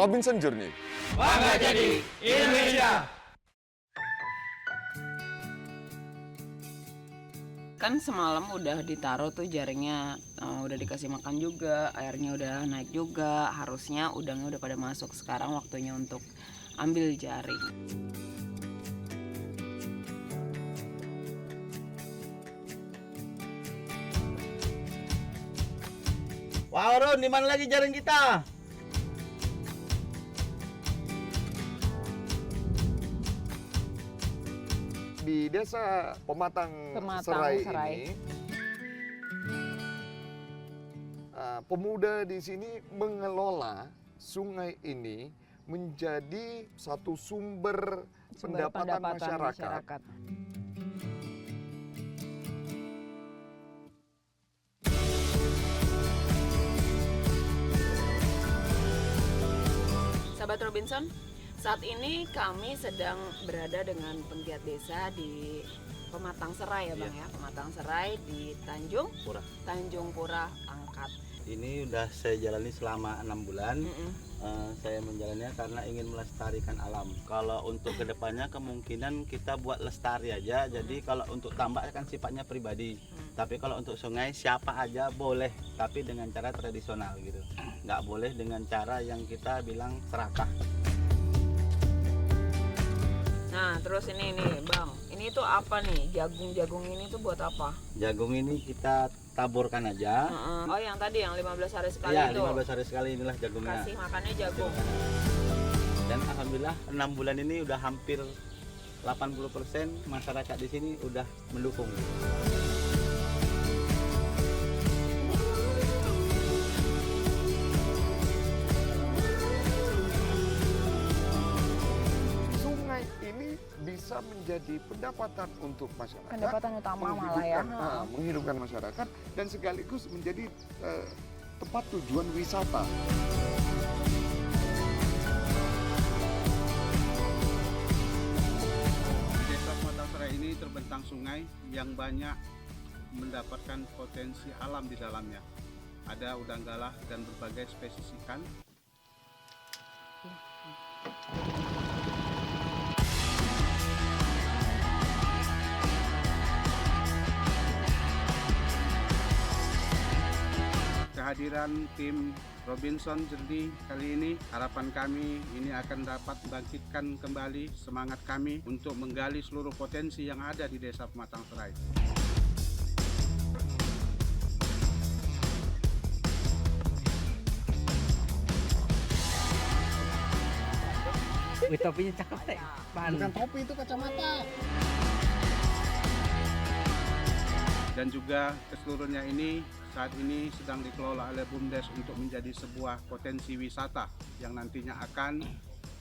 Robinson Journey. Bangga jadi Indonesia. Kan semalam udah ditaruh tuh jaringnya, udah dikasih makan juga, airnya udah naik juga, harusnya udangnya udah pada masuk. Sekarang waktunya untuk ambil jaring. Wah, Ron, di mana lagi jaring kita? Di desa Pematang Serai ini, pemuda di sini mengelola sungai ini menjadi satu sumber pendapatan masyarakat. Sahabat Robinson, saat ini kami sedang berada dengan penggiat desa di Pematang Serai ya Bang ya. Pematang Serai di Tanjung Pura Angkat. Ini udah saya jalani selama 6 bulan. Saya menjalannya karena ingin melestarikan alam. Kalau untuk kedepannya kemungkinan kita buat lestari aja. Jadi kalau untuk tambak kan sifatnya pribadi. Tapi kalau untuk sungai siapa aja boleh, tapi dengan cara tradisional gitu. Nggak boleh dengan cara yang kita bilang serakah. Nah terus ini Bang, ini tuh apa nih? Jagung ini tuh buat apa? Jagung ini kita taburkan aja. Oh yang tadi yang 15 hari sekali Iya, itu? 15 hari sekali inilah jagungnya. Kasih makannya jagung. Dan alhamdulillah 6 bulan ini udah hampir 80% masyarakat di sini udah mendukung. Sungai ini bisa menjadi pendapatan untuk masyarakat. Pendapatan utama malah ya. Menghidupkan masyarakat dan sekaligus menjadi tempat tujuan wisata. Desa Pematang Serai ini terbentang sungai yang banyak mendapatkan potensi alam di dalamnya. Ada udang galah dan berbagai spesies ikan. Kehadiran tim Robinson Journey kali ini, harapan kami ini akan dapat membangkitkan kembali semangat kami untuk menggali seluruh potensi yang ada di Desa Pematang Serai. Wih, topinya cakep teh. Bukan topi, itu kacamata. Dan juga keseluruhannya ini saat ini sedang dikelola oleh BUMDes untuk menjadi sebuah potensi wisata yang nantinya akan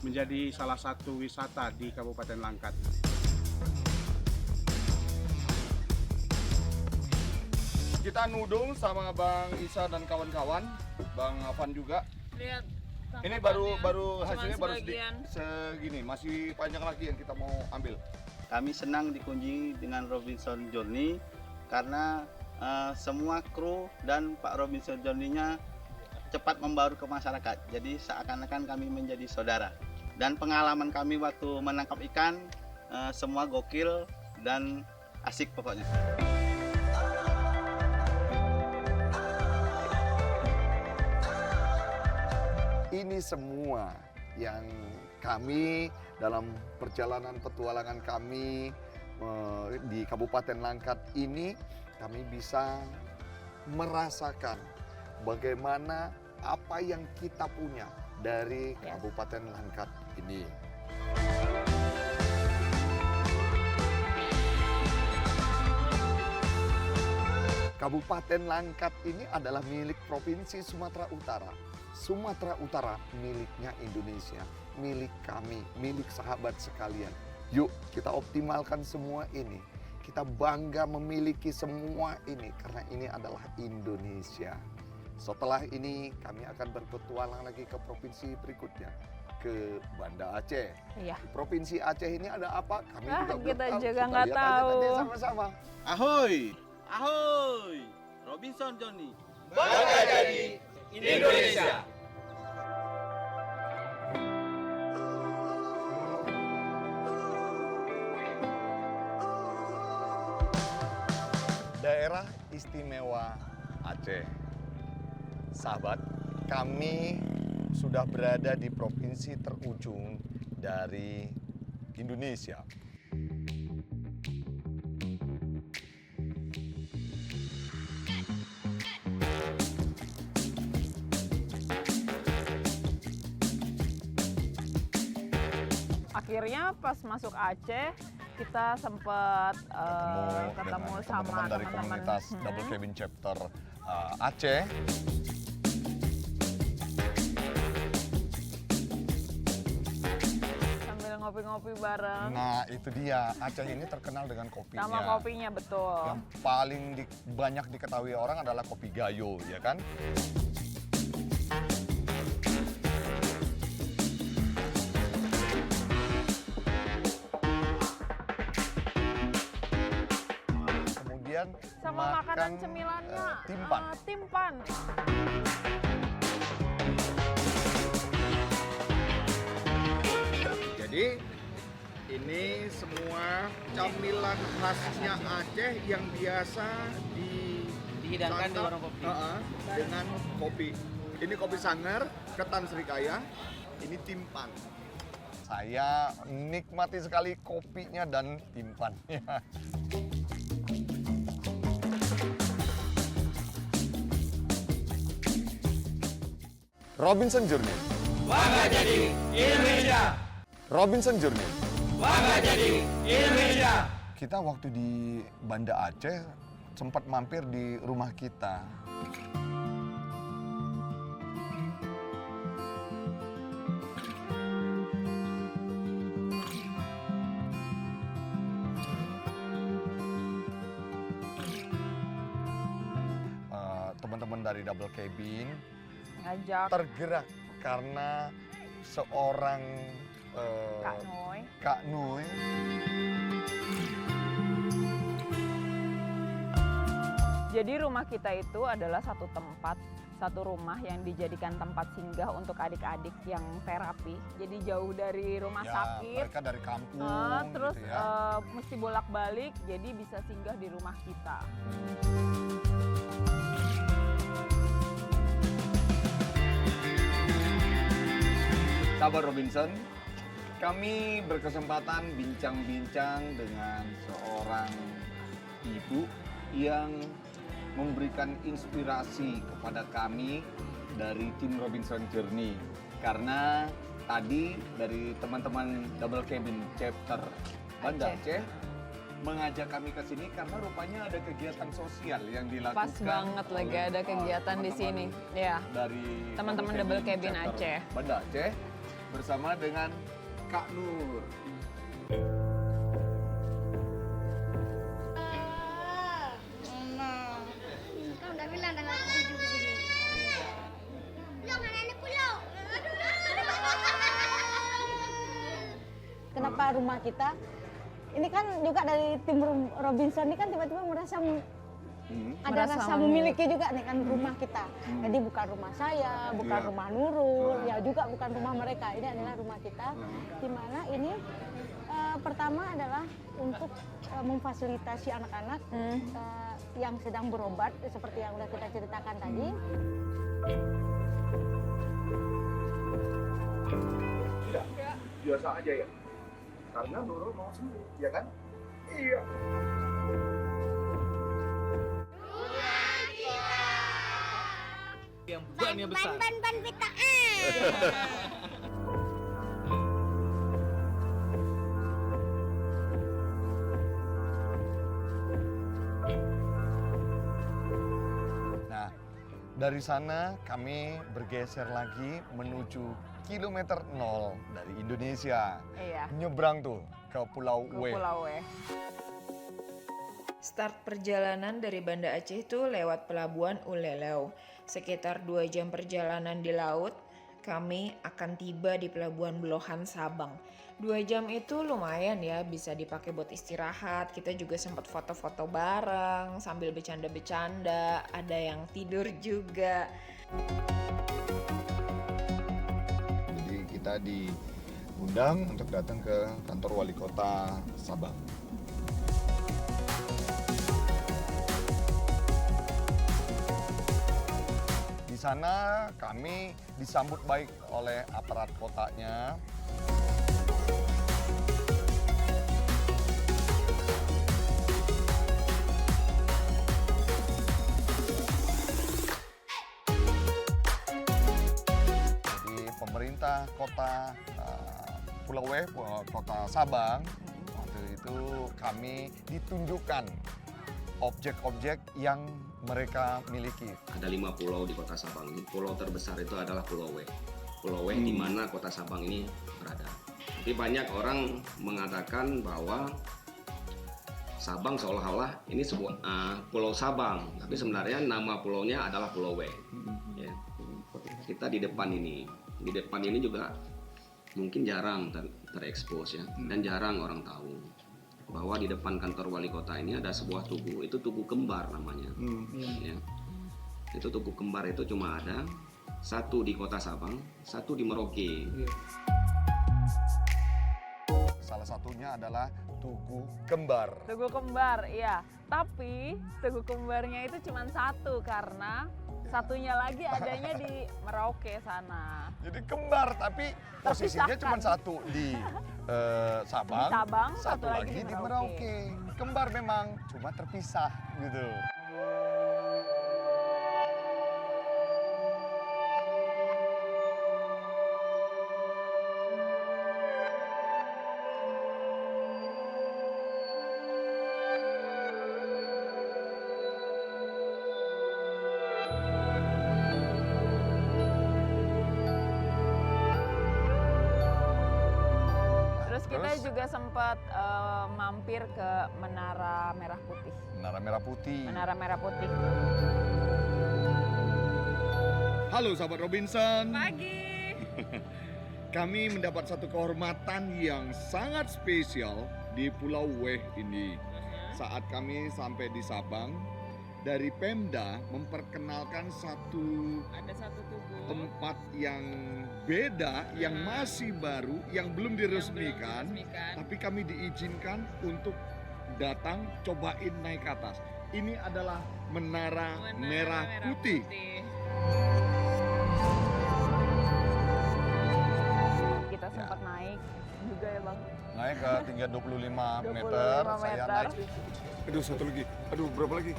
menjadi salah satu wisata di Kabupaten Langkat. Kita nudung sama Bang Isa dan kawan-kawan, Bang Afan juga. Lihat. Ini baru hasilnya baru sebagian. segini, masih banyak lagi yang kita mau ambil. Kami senang dikunjungi dengan Robinson Journey karena semua kru dan Pak Robinson Journey-nya cepat membaur ke masyarakat. Jadi seakan-akan kami menjadi saudara. Dan pengalaman kami waktu menangkap ikan semua gokil dan asik pokoknya. Ini semua yang kami dalam perjalanan petualangan kami di Kabupaten Langkat ini, kami bisa merasakan bagaimana apa yang kita punya dari Kabupaten Langkat ini. Kabupaten Langkat ini adalah milik Provinsi Sumatera Utara. Sumatera Utara miliknya Indonesia, milik kami, milik sahabat sekalian. Yuk kita optimalkan semua ini. Kita bangga memiliki semua ini karena ini adalah Indonesia. Setelah ini kami akan berpetualang lagi ke provinsi berikutnya, ke Banda Aceh. Iya. Di Provinsi Aceh ini ada apa? Kami juga belum kita tahu. juga Kita nggak lihat aja tahu. nanti sama-sama. Ahoy! Ahoy! Robinson Journey. Bangga jadi Indonesia. istimewa Aceh. Sahabat, kami sudah berada di provinsi terujung dari Indonesia. Akhirnya pas masuk Aceh kita sempat ketemu dengan sama teman-teman dari teman-teman komunitas Double Cabin Chapter Aceh. sambil ngopi-ngopi bareng. Nah, itu dia. Aceh ini terkenal dengan kopinya. Sama kopinya, betul. Yang paling banyak diketahui orang adalah kopi Gayo, ya kan? Kemudian Sama makanan makan, cemilannya, timpan. timpan. Jadi ini semua camilan khasnya Aceh yang biasa Dihidangkan di disantap, warung kopi. dengan kopi. Ini kopi Sanger, ketan Srikaya, ini timpan. Saya nikmati sekali kopinya dan timpannya. Robinson Journey. Bangga jadi Indonesia. Robinson Journey. Bangga jadi Indonesia. Kita waktu di Banda Aceh sempat mampir di rumah kita. Teman-teman dari Double Cabin Ngajak tergerak karena seorang Kak Noy. Kak Noy Jadi rumah kita itu adalah satu rumah yang dijadikan tempat singgah untuk adik-adik yang terapi. Jadi jauh dari rumah ya, sakit. mereka dari kampung Terus gitu ya. mesti bolak-balik, jadi bisa singgah di rumah kita. Sahabat Robinson, kami berkesempatan bincang-bincang dengan seorang ibu yang memberikan inspirasi kepada kami dari tim Robinson Journey. Karena tadi dari teman-teman Double Cabin Chapter Banda Aceh mengajak kami ke sini karena rupanya ada kegiatan sosial yang dilakukan. Pas banget lagi oleh, ada kegiatan di teman-teman sini. Ya. Dari Teman-teman Double Cabin Chapter Aceh. Banda Aceh bersama dengan Kak Nur. Kan udah bilang tanggal 7 ke sini. Pulau mana ini pulau? Kenapa rumah kita? Ini kan juga dari tim Robinson ini kan tiba-tiba merasa ada Merasa rasa memiliki juga nih kan rumah kita. Jadi bukan rumah saya, bukan Iya. rumah Nurul, ya juga bukan rumah mereka. Ini adalah rumah kita. Di mana ini pertama adalah untuk memfasilitasi anak-anak yang sedang berobat seperti yang sudah kita ceritakan tadi. Tidak, biasa aja ya. Karena Nurul mau sembuh, ya kan? Iya. Yang bannya besar. Ban pita. Nah, dari sana kami bergeser lagi menuju kilometer 0 dari Indonesia. Iya. Nyebrang tuh ke Pulau Ke W. Pulau W. Start perjalanan dari Banda Aceh itu lewat pelabuhan Uleleu. Sekitar 2 jam perjalanan di laut, kami akan tiba di pelabuhan Belohan Sabang. 2 jam itu lumayan ya, bisa dipakai buat istirahat. Kita juga sempat foto-foto bareng sambil bercanda-bercanda, ada yang tidur juga. Jadi kita diundang untuk datang ke kantor wali kota Sabang. sana kami disambut baik oleh aparat kotanya. Jadi pemerintah kota Pulau W, kota Sabang, waktu itu kami ditunjukkan objek-objek yang mereka miliki. Ada 5 pulau di kota Sabang. Pulau terbesar itu adalah Pulau W. Pulau W di mana kota Sabang ini berada. Jadi banyak orang mengatakan bahwa Sabang seolah-olah ini sebuah Pulau Sabang, tapi sebenarnya nama pulaunya adalah Pulau W. Ya. Kita di depan ini juga mungkin jarang terekspos ya, dan jarang orang tahu bahwa di depan kantor wali kota ini ada sebuah tugu, itu tugu kembar namanya. Ya. Itu tugu kembar itu cuma ada satu di kota Sabang, satu di Merauke. Salah satunya adalah Tugu Kembar. Tugu kembar, iya. Tapi tugu kembarnya itu cuma satu karena satunya lagi adanya di Merauke sana. Jadi kembar, tapi posisinya cuma satu di Sabang, satu lagi di Merauke. Kembar memang, cuma terpisah gitu. Kita juga sempat mampir ke Menara Merah Putih. Menara Merah Putih. Menara Merah Putih. Halo sahabat Robinson. Pagi. Kami mendapat satu kehormatan yang sangat spesial di Pulau W ini. Saat kami sampai di Sabang, dari Pemda memperkenalkan satu tugu tempat yang beda, yang masih baru, yang belum diresmikan, tapi kami diizinkan untuk datang cobain naik ke atas. Ini adalah Menara Merah Putih. Kita sempat naik juga ya Bang. Naik ke tinggi 25 meter, saya naik. Aduh, satu lagi. Aduh, berapa lagi?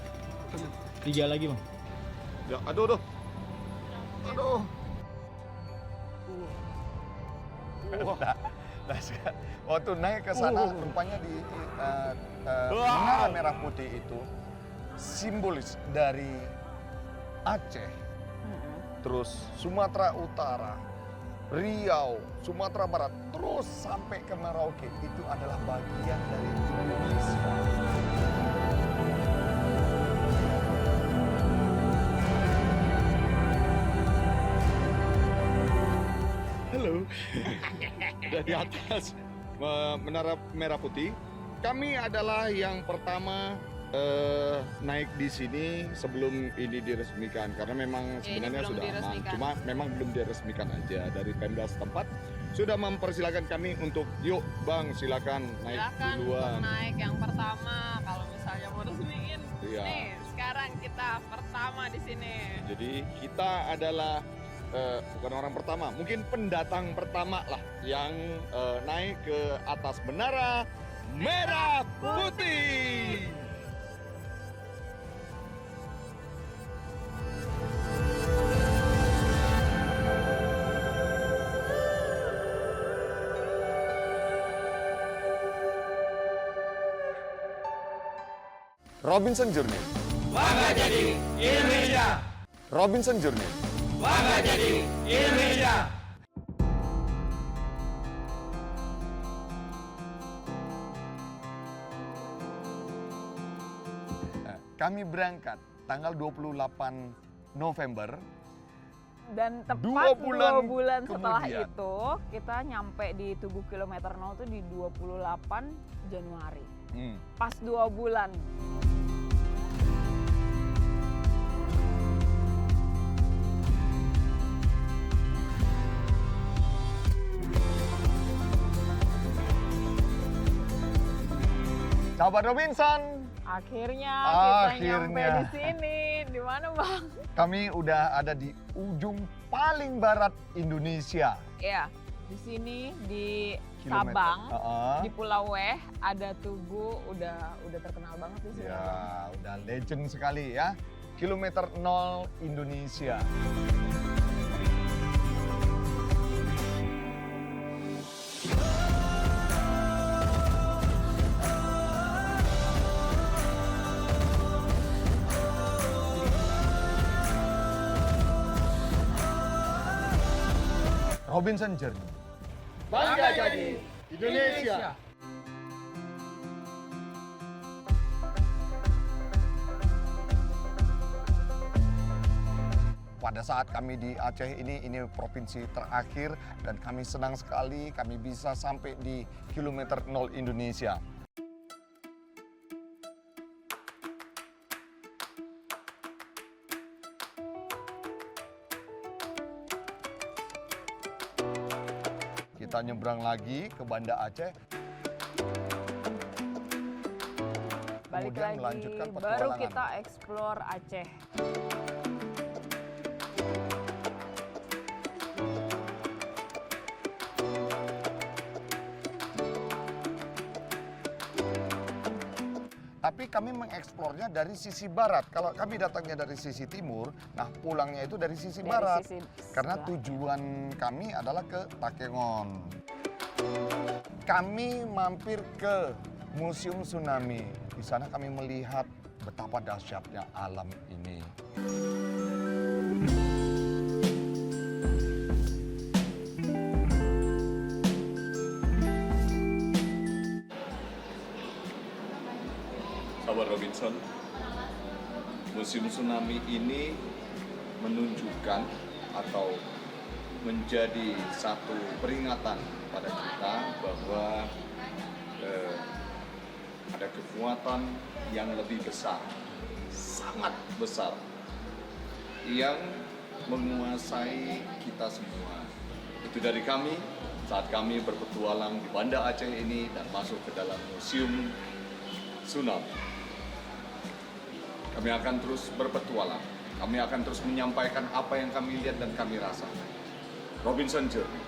3 lagi Bang. Ya, aduh. Waktu naik ke sana, rupanya di Menara Merah Putih itu simbolis dari Aceh, terus Sumatera Utara, Riau, Sumatera Barat, terus sampai ke Merauke. Itu adalah bagian dari Indonesia. Halo, dari atas Menara Merah Putih, kami adalah yang pertama naik di sini sebelum ini diresmikan, karena memang sebenarnya sudah aman, cuma memang belum diresmikan aja. Dari Pemda setempat sudah mempersilahkan kami untuk yuk Bang, silakan naik duluan. Untuk naik yang pertama kalau misalnya mau resmiin. Iya. Nih, sekarang kita pertama di sini. Jadi kita adalah bukan orang pertama, mungkin pendatang pertama lah yang naik ke atas Menara Merah Putih. Robinson Journey. Bangga jadi Indonesia. Robinson Journey. Bangga jadi Indonesia. Kami berangkat tanggal 28 November. Dan tepat 2 bulan setelah itu kita nyampe di Tugu Kilometer 0 itu di 28 Januari. Pas 2 bulan. Sahabat Robinson, Akhirnya kita nyampe Akhirnya. di sini. Di mana, Bang? Kami udah ada di ujung paling barat Indonesia. Iya, di sini di Kilometer. Sabang, Heeh. di Pulau Weh ada Tugu, udah terkenal banget di sini. Ya, udah legend sekali ya. Kilometer 0 Indonesia. Robinson Journey. Bangga jadi Indonesia. Pada saat kami di Aceh ini provinsi terakhir dan kami senang sekali kami bisa sampai di kilometer 0 Indonesia. Kita nyebrang lagi ke Banda Aceh. Balik Kemudian lagi, melanjutkan baru petualangan. kita explore Aceh. Tapi kami mengeksplornya dari sisi barat. Kalau kami datangnya dari sisi timur, nah pulangnya itu dari sisi Dari barat. sisi Karena sebelah. tujuan kami adalah ke Takengon. Kami mampir ke Museum Tsunami. Di sana kami melihat betapa dahsyatnya alam ini. Sahabat Robinson, Museum Tsunami ini menunjukkan atau menjadi satu peringatan pada kita bahwa ada kekuatan yang lebih besar, sangat besar, yang menguasai kita semua. Itu dari kami saat kami berpetualang di Banda Aceh ini dan masuk ke dalam Museum Tsunami. Kami akan terus berpetualang. Kami akan terus menyampaikan apa yang kami lihat dan kami rasakan. Robinson Journey.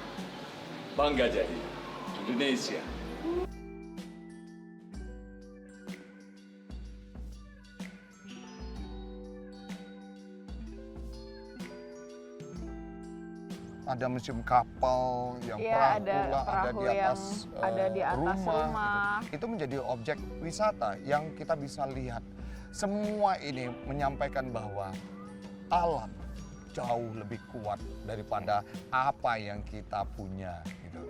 Bangga jadi Indonesia. Ada museum kapal yang Iya, perahu ada lah, ada perahu di yang atas, ada di atas rumah. gitu. Itu menjadi objek wisata yang kita bisa lihat. Semua ini menyampaikan bahwa alam jauh lebih kuat daripada apa yang kita punya. Gitu.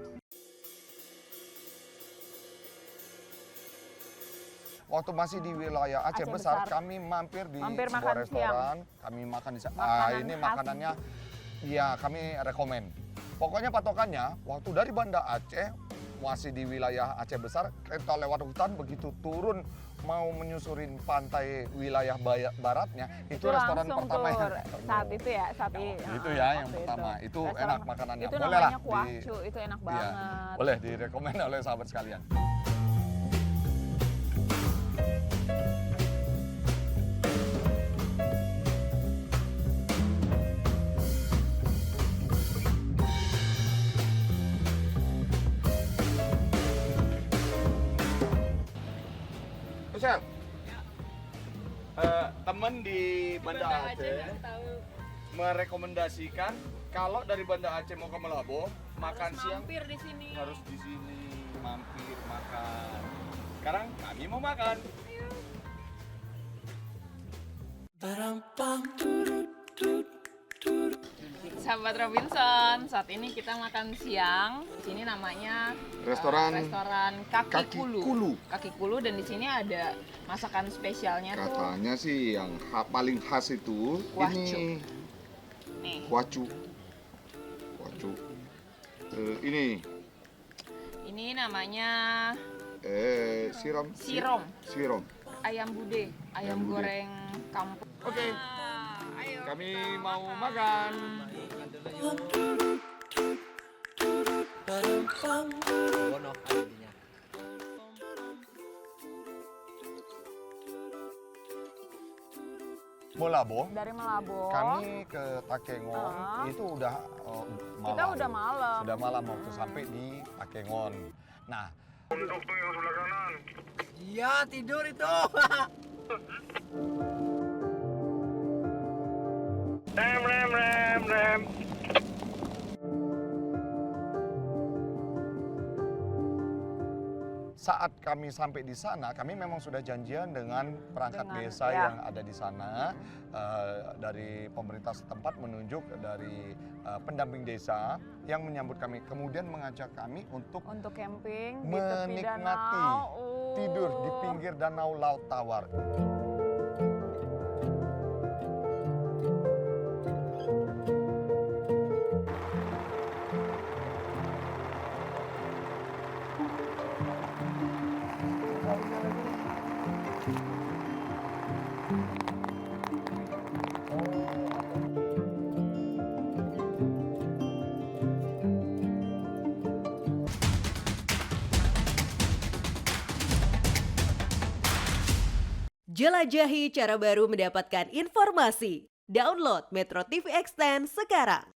Waktu masih di wilayah Aceh, Aceh besar, Besar. kami mampir di Mampir sebuah makan restoran, kami makan di sana. Makanan Ini khas. makanannya, ya kami rekomen. Pokoknya patokannya, waktu dari Banda Aceh, masih di wilayah Aceh Besar, kita lewat hutan, begitu turun mau menyusurin pantai wilayah baratnya, itu restoran langsung pertama tur. yang Saat itu ya, itu ya yang pertama. Itu Restoran- enak makanannya. Itu Boleh lah namanya kuacu, itu enak iya, banget. boleh direkomend oleh sahabat sekalian. Michelle, teman di Banda Aceh merekomendasikan kalau dari Banda Aceh mau ke Melabo, makan siang Mampir di sini. harus di sini, mampir makan. Sekarang kami mau makan. Sahabat Robinson, saat ini kita makan siang. Di sini namanya Restoran Kaki Kaki Kulu. Kulu. Kaki Kulu, dan di sini ada masakan spesialnya tuh. Katanya sih yang paling khas itu Kuacu. ini Nih, kuacu. Kuacu. Ini ini namanya siram. sirom, Sirom. ayam bude, ayam bude. goreng kampung. Oke. Ayo. Kami mau makan. Melabo. Dari Melabo. Kami ke Takengon itu udah malam. Kita udah malam. Sudah malam waktu sampai di Takengon. Nah, Untuk tuh yang sebelah kanan. Iya, tidur itu. Rem. saat kami sampai di sana, kami memang sudah janjian dengan perangkat desa ya. yang ada di sana. Dari pemerintah setempat menunjuk dari pendamping desa yang menyambut kami. Kemudian mengajak kami untuk camping di tepi menikmati danau. tidur di pinggir danau Laut Tawar. Jelajahi cara baru mendapatkan informasi. Download Metro TV Extend sekarang.